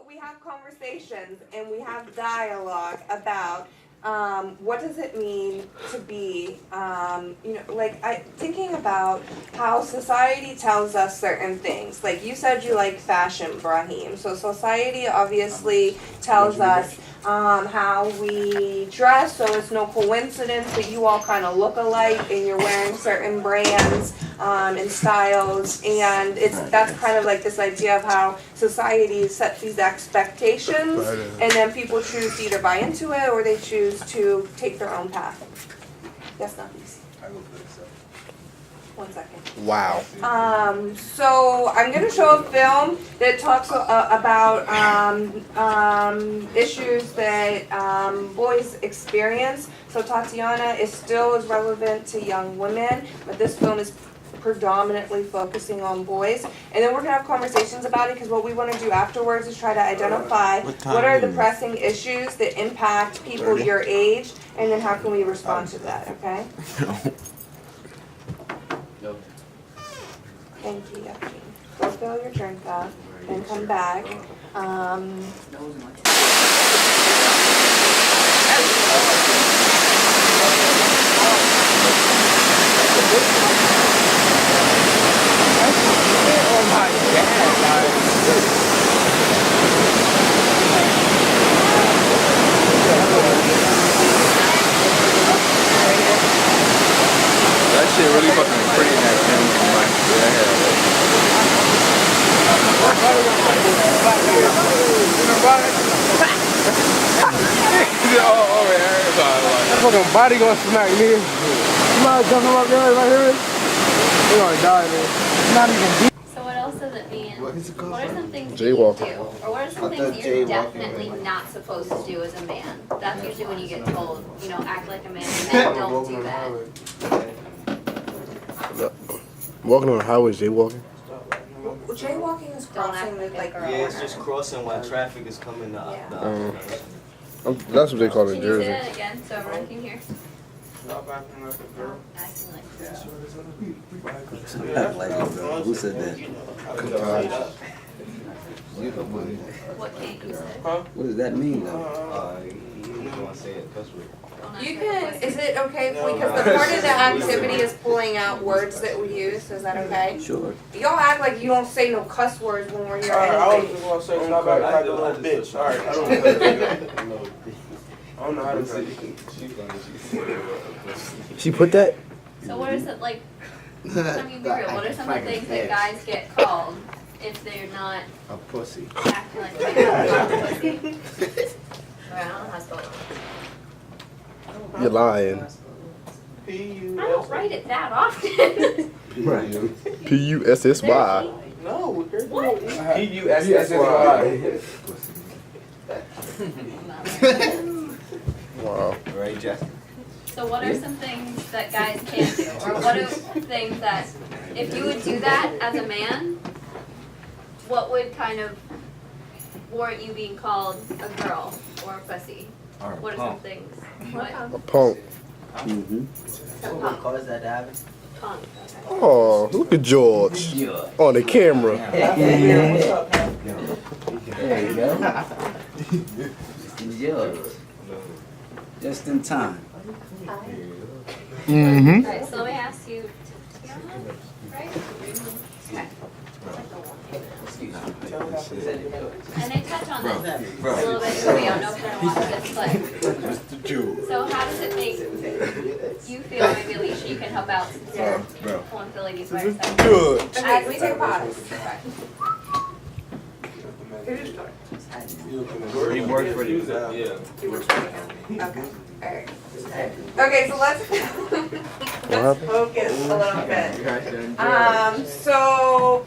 we have conversations and we have dialogue about what does it mean to be, thinking about how society tells us certain things. Like you said, you like fashion, Brahim. So society obviously tells us how we dress. So it's no coincidence that you all kind of look alike and you're wearing certain brands and styles. And that's kind of like this idea of how society sets these expectations, and then people choose to either buy into it or they choose to take their own path. Yes, Nafis? I will put this up. 1 second. Wow. So I'm going to show a film that talks about issues that boys experience. So Tatiana is still as relevant to young women, but this film is predominantly focusing on boys. And then we're going to have conversations about it, because what we want to do afterwards is try to identify what are the pressing issues that impact people your age, and then how can we respond to that, okay? Thank you, Yucky. Go fill your drink up and come back. Oh my God. That shit really fucking pretty in that camera. That fucking body gonna smack me. You might jump him up there right here. We're gonna die, man. It's not even deep. So what else does it mean? What are some things Jaywalking. you do? Or what are some things you're definitely not supposed to do as a man? That's usually when you get told, act like a man, and men don't do that. Walking on the highway is jaywalking? Well, jaywalking is crossing with like Yeah, it's just crossing while traffic is coming up. That's what they call it in Can you say Jersey. that again so everyone can hear? Acting like a girl. Who said that? What can't you say? What does that mean, though? You can, is it okay if because the part of the activity is pulling out words that we use, is that okay? Sure. Y'all act like you don't say no cuss words when we're here I was anyway. just gonna say stop acting like a little bitch. Alright, I don't know how to say it. She put that? So what is it like, I mean, be real, what are some of the things that guys get called if they're not A pussy. acting like a man? I don't know how to spell it. You're lying. I don't write it that often. Right. P-U-S-S-Y. No, What? P-U-S-S-Y. Wow. Right, Justin? So what are some things that guys can't do? Or what are things that, if you would do that as a man, what would kind of warrant you being called a girl or a pussy? What are some things? What? A punk. Mm-hmm. Punk. cause that to happen? Punk, okay. Oh, look at George. On the camera. There you go. Yo. Just in time. Mm-hmm. Alright, so let me ask you, Tiana, right? Okay. And they touch on this a little bit, so we don't know if we're gonna watch this, but so how does it make you feel, maybe Alicia, you can help out since you're pulling the ladies by yourself. Good. Okay, we take a pause. He worked for you. Yeah. You were trying to, okay, alright. Okay, so let's focus a little bit. So,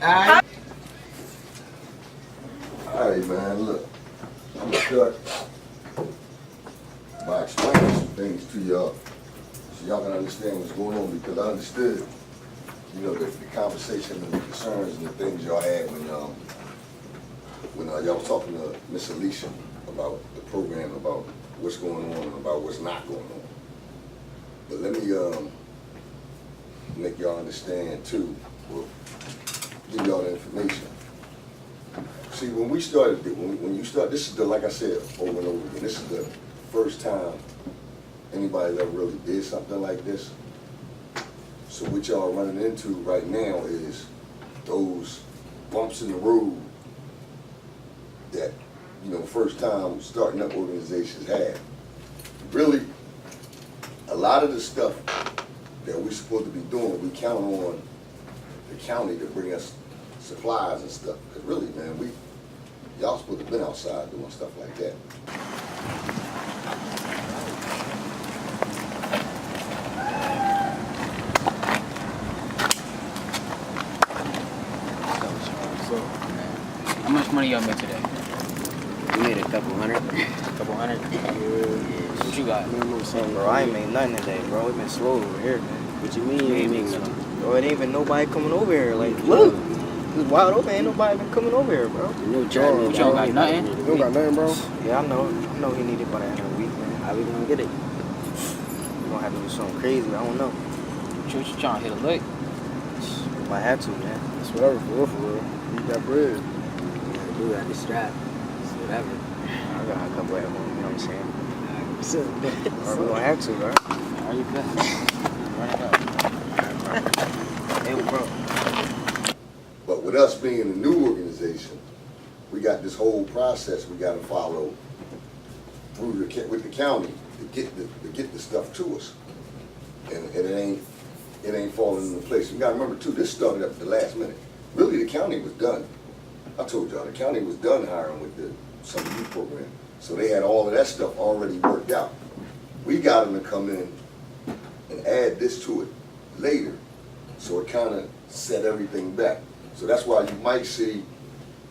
Alright, man, look, I'm gonna start by explaining some things to y'all so y'all can understand what's going on, because I understood, the conversation and the concerns and the things y'all had when y'all was talking to Miss Alicia about the program, about what's going on and about what's not going on. But let me make y'all understand too, well, give y'all the information. See, when we started, when you start, this is the, like I said, over and over again, this is the first time anybody ever really did something like this. So what y'all running into right now is those bumps in the road that, you know, first time starting up organizations have. Really, a lot of the stuff that we're supposed to be doing, we count on the county to bring us supplies and stuff. Because really, man, y'all supposed to have been outside doing stuff like that. How much money y'all made today? We made a couple hundred. Couple hundred? Yeah. What you got? Bro, I ain't made nothing today, bro. It been slow over here, man. What you mean you ain't make something? Bro, it ain't even nobody coming over here. Like, look, it's wide open. Ain't nobody been coming over here, bro. You know, You don't got nothing? You don't got nothing, bro? Yeah, I know he needed by the end of the week, man. How we gonna get it? We gonna have to do something crazy. I don't know. What you trying to hit a lick? Might have to, man. It's whatever, for real. You got bread. Yeah, do got the strap. It's whatever. I got a couple at home, you know what I'm saying? So, Or we gonna have to, bro. Are you good? Run it up. Hey, bro. But with us being a new organization, we got this whole process we got to follow through with the county to get the stuff to us, and it ain't falling into place. You got to remember too, this started up at the last minute. Really, the county was done. I told y'all the county was done hiring with the some youth program, so they had all of that stuff already worked out. We got them to come in and add this to it later, so it kind of set everything back. So that's why you might see,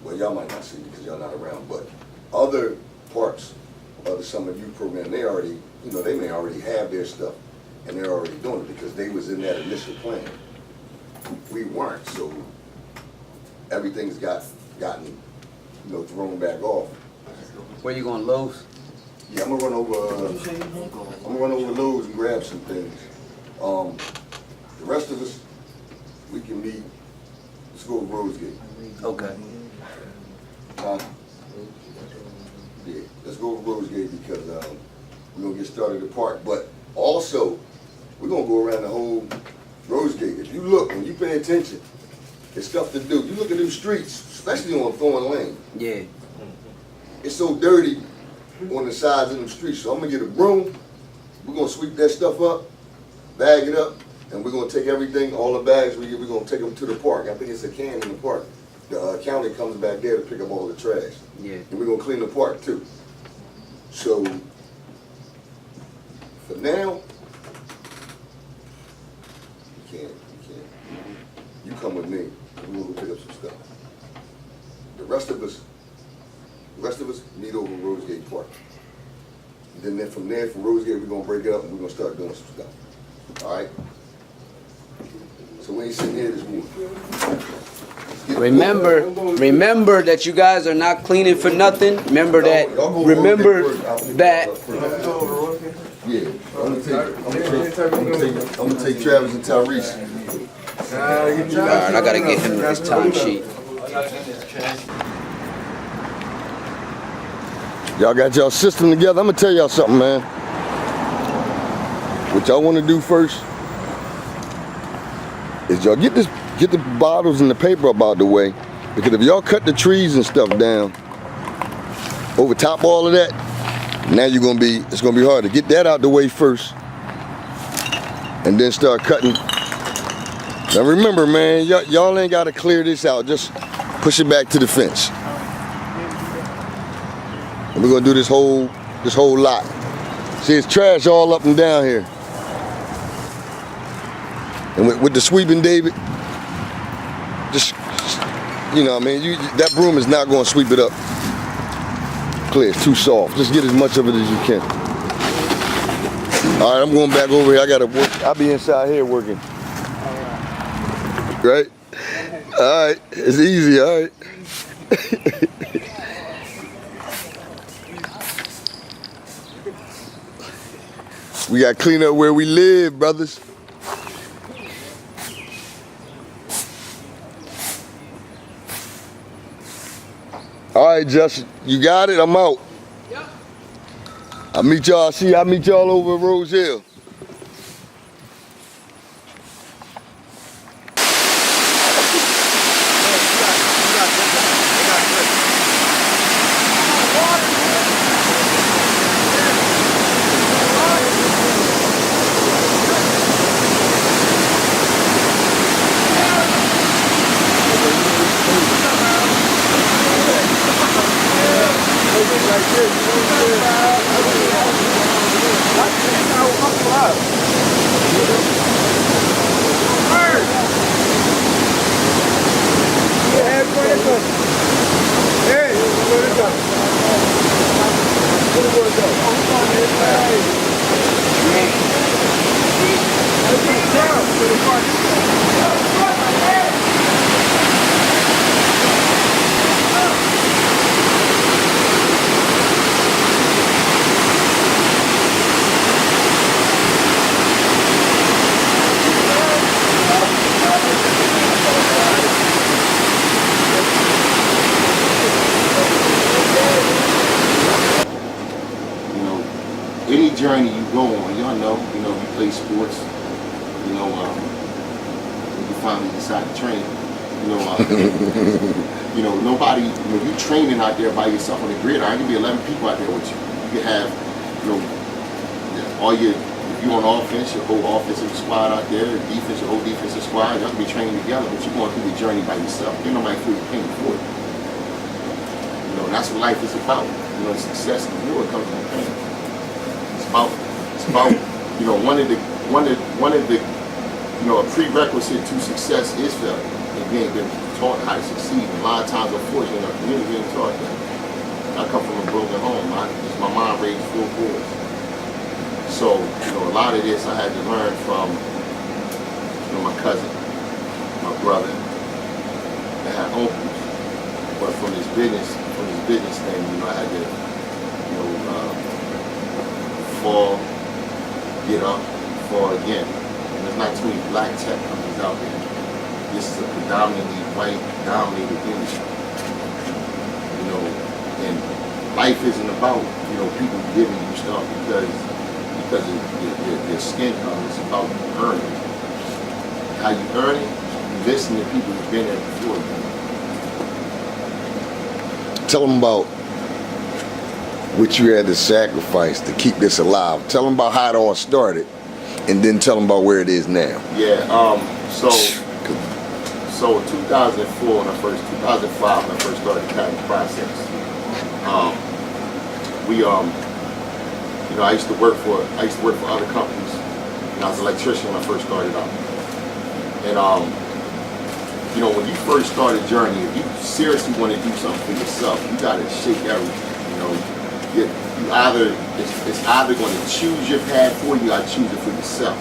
well, y'all might not see because y'all not around, but other parts of the summer youth program, they already, you know, they may already have their stuff and they're already doing it because they was in that initial plan. We weren't, so everything's gotten, you know, thrown back off. Where you going, Lowe's? Yeah, I'm gonna run over Lowe's and grab some things. The rest of us, we can meet. Let's go to Rosegate. Okay. Yeah, let's go to Rosegate because we're gonna get started at the park. But also, we're gonna go around the whole Rosegate. If you look and you pay attention, there's stuff to do. You look at them streets, especially on Thorn Lane. Yeah. It's so dirty on the sides of them streets. So I'm gonna get a broom. We're gonna sweep that stuff up, bag it up, and we're gonna take everything, all the bags we get, we're gonna take them to the park. I think it's a can in the park. The county comes back there to pick up all the trash. Yeah. And we're gonna clean the park too. So, for now, you can't. You come with me, and we're gonna go pick up some stuff. The rest of us meet over in Rosegate Park. And then from there, from Rosegate, we're gonna break it up and we're gonna start doing some stuff. All right? So we ain't sitting here this morning. Remember that you guys are not cleaning for nothing. Remember that. Yeah, I'm gonna take Travis and Tyrese. Alright, I gotta get him his time sheet. Y'all got y'all system together. I'm gonna tell y'all something, man. What y'all wanna do first is y'all get the bottles and the paper up out the way. Because if y'all cut the trees and stuff down, over top of all of that, now it's gonna be hard to get that out the way first. And then start cutting. Now remember, man, y'all ain't gotta clear this out. Just push it back to the fence. And we're gonna do this whole lot. See, it's trash all up and down here. And with the sweeping, David, just, you know what I mean, that broom is not gonna sweep it up clear, it's too soft. Just get as much of it as you can. All right, I'm going back over here. I gotta work. I'll be inside here working. Right? All right, it's easy, all right. We got to clean up where we live, brothers. right, Justin, you got it. I'm out. Yep. I'll meet y'all over at Rose Hill. Any journey you go on, y'all know, you play sports, when you finally decide to train, nobody, you training out there by yourself on the gridiron, there can be 11 people out there with you. You can have, if you're on offense, your whole offensive squad out there, defense, your whole defensive squad, y'all can be training together, but you're going through the journey by yourself. Ain't nobody fully paying for it. And that's what life is about. Success and reward comes from pain. It's about one of the a prerequisite to success is failure and being taught how to succeed. And a lot of times, unfortunately, our community ain't taught that. I come from a broken home. My mom raised 4 boys. So, a lot of this I had to learn from my cousin, my brother. I had uncles, but from this business thing, I had to fall, get up, fall again. And there's not too many black tech companies out there. This is a predominantly white dominated industry. And life isn't about, people giving you stuff because of your skin color. It's about earning. How you earn it, you listen to people who've been there before you. Tell them about what you had to sacrifice to keep this alive. Tell them about how it all started, and then tell them about where it is now. Yeah, so in 2005 when I first started the patent process, I used to work for other companies. I was an electrician when I first started out. And when you first start a journey, if you seriously want to do something for yourself, you gotta shake everything. It's either going to choose your path for you, or choose it for yourself.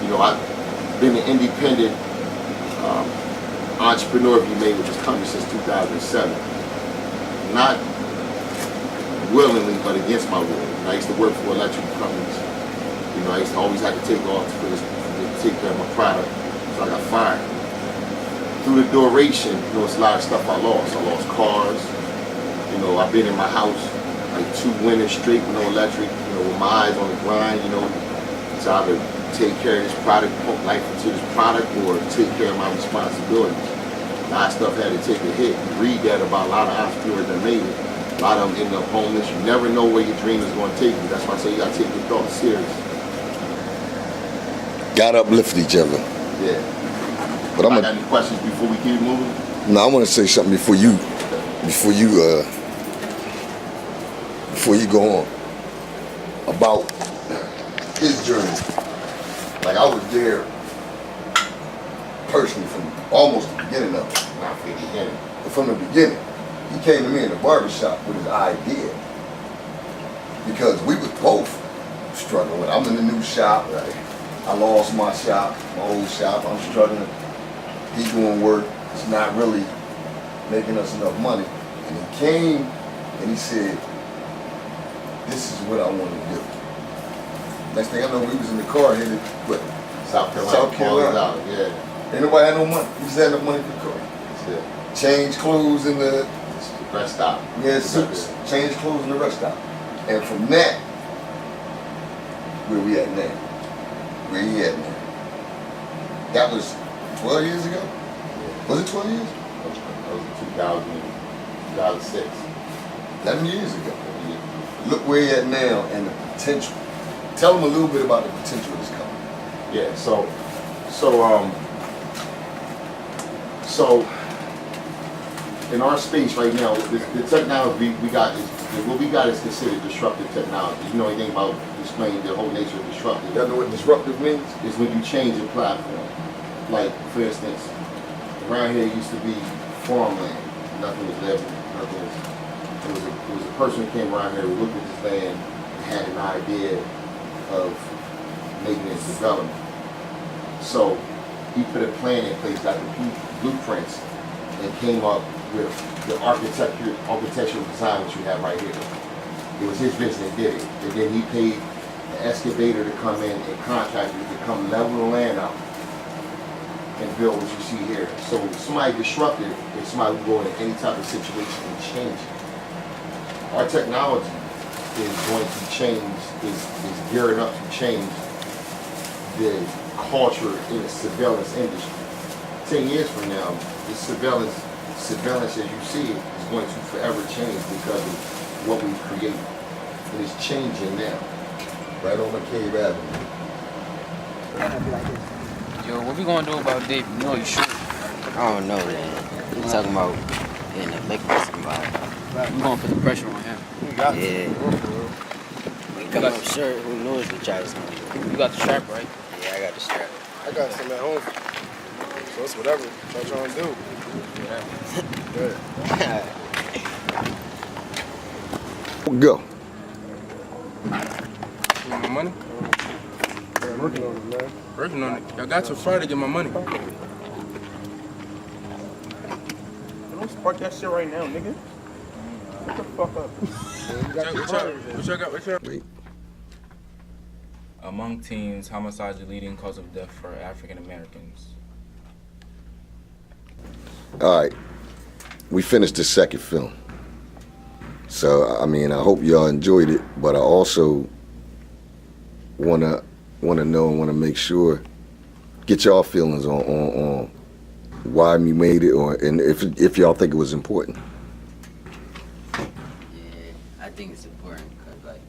I've been an independent entrepreneur, if you may, with this company since 2007. Not willingly, but against my will. I used to work for electrical companies. I used to always have to take off to take care of my product, so I got fired. Through the duration, it's a lot of stuff I lost. I lost cars. I've been in my house like 2 winters straight with no electric, with my eyes on the grind, to either take care of this product, pump life into this product, or take care of my responsibilities. A lot of stuff had to take a hit. You read that about a lot of entrepreneurs that made it. A lot of them end up homeless. You never know where your dream is going to take you. That's why I say you got to take your thoughts serious. Got to uplift each other. Yeah. But I got any questions before we keep moving? No, I want to say something before you go on about his journey. Like, I was there personally from almost the beginning of it. Not from the beginning. But from the beginning, he came to me in the barbershop with his idea because we was both struggling. I'm in the new shop. Right? I lost my shop, my old shop. I'm struggling. He doing work. It's not really making us enough money. And he came and he said, this is what I want to do. Next thing I know, we was in the car headed, what? South Carolina. Yeah. Ain't nobody had no money. We just had enough money for the car. Yeah. Change clothes in the rest stop. Yeah, suits, change clothes in the rest stop. And from that, where we at now? Where he at now? That was 12 years ago? Was it 12 years? That was 2006. 11 years ago. Look where he at now and the potential. Tell him a little bit about the potential of this company. Yeah, so in our space right now, the technology we got is what we got is considered disruptive technology. You know anything about explaining the whole nature of disruptive? Y'all know what disruptive means? It's when you change a platform. Like, for instance, around here used to be farmland. Nothing was living. Nothing was. It was a person who came around here who looked at this land and had an idea of making it development. So he put a plan in place, got the blueprints, and came up with the architectural design which you have right here. It was his vision that did it. And then he paid an excavator to come in and contractors to come level the land out and build what you see here. So somebody disruptive is somebody who go into any type of situation and change it. Our technology is going to change, is gearing up to change the culture in the surveillance industry. 10 years from now, this surveillance as you see it is going to forever change because of what we create. It is changing now. Right on McCabe Avenue. Yo, what we gonna do about Dave? You know you shoot. I don't know, man. You talking about getting a lick with somebody. We gonna put the pressure on him. Yeah. We come up sure, who knows the Travis money. You got the strap, right? Yeah, I got the strap. I got some at home. So it's whatever. What you trying to do? Good. Go. You want my money? Yeah, I'm working on it, man. Working on it. Y'all got till Friday to get my money. Don't spark that shit right now, nigga. Shut the fuck up. What y'all got? Among teens, homicide is the leading cause of death for African Americans. All right. We finished the second film. So, I mean, I hope y'all enjoyed it, but I also wanna know and wanna make sure, get y'all feelings on why we made it, and if y'all think it was important. Yeah, I think it's important because, like,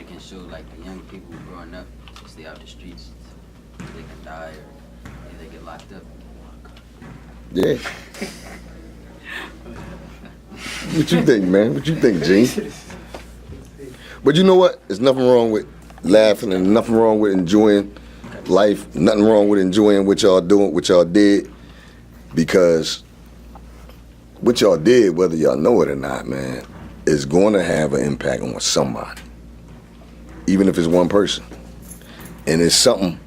it can show, like, the young people growing up, to stay out the streets, they can die or they get locked up. Yeah. What you think, man? What you think, Gene? But you know what? There's nothing wrong with laughing and nothing wrong with enjoying life. Nothing wrong with enjoying what y'all doing, what y'all did. Because what y'all did, whether y'all know it or not, man, is going to have an impact on somebody. Even if it's one person. And it's something,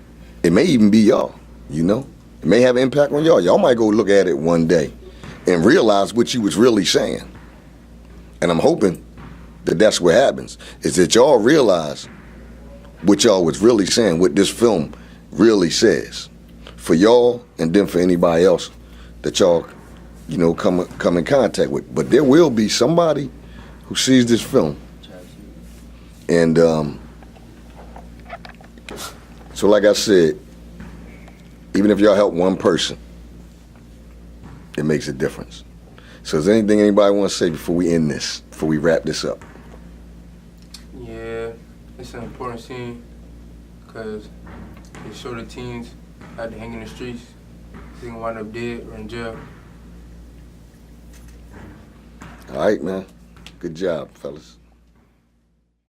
it may even be y'all, you know? It may have an impact on y'all. Y'all might go look at it one day and realize what you was really saying. And I'm hoping that that's what happens, is that y'all realize what y'all was really saying, what this film really says. For y'all, and then for anybody else that y'all, you know, come in contact with. But there will be somebody who sees this film. And so like I said, even if y'all help one person, it makes a difference. So is there anything anybody want to say before we end this, before we wrap this up? Yeah, it's an important scene because it showed the teens had to hang in the streets. They can wind up dead or in jail. All right, man. Good job, fellas.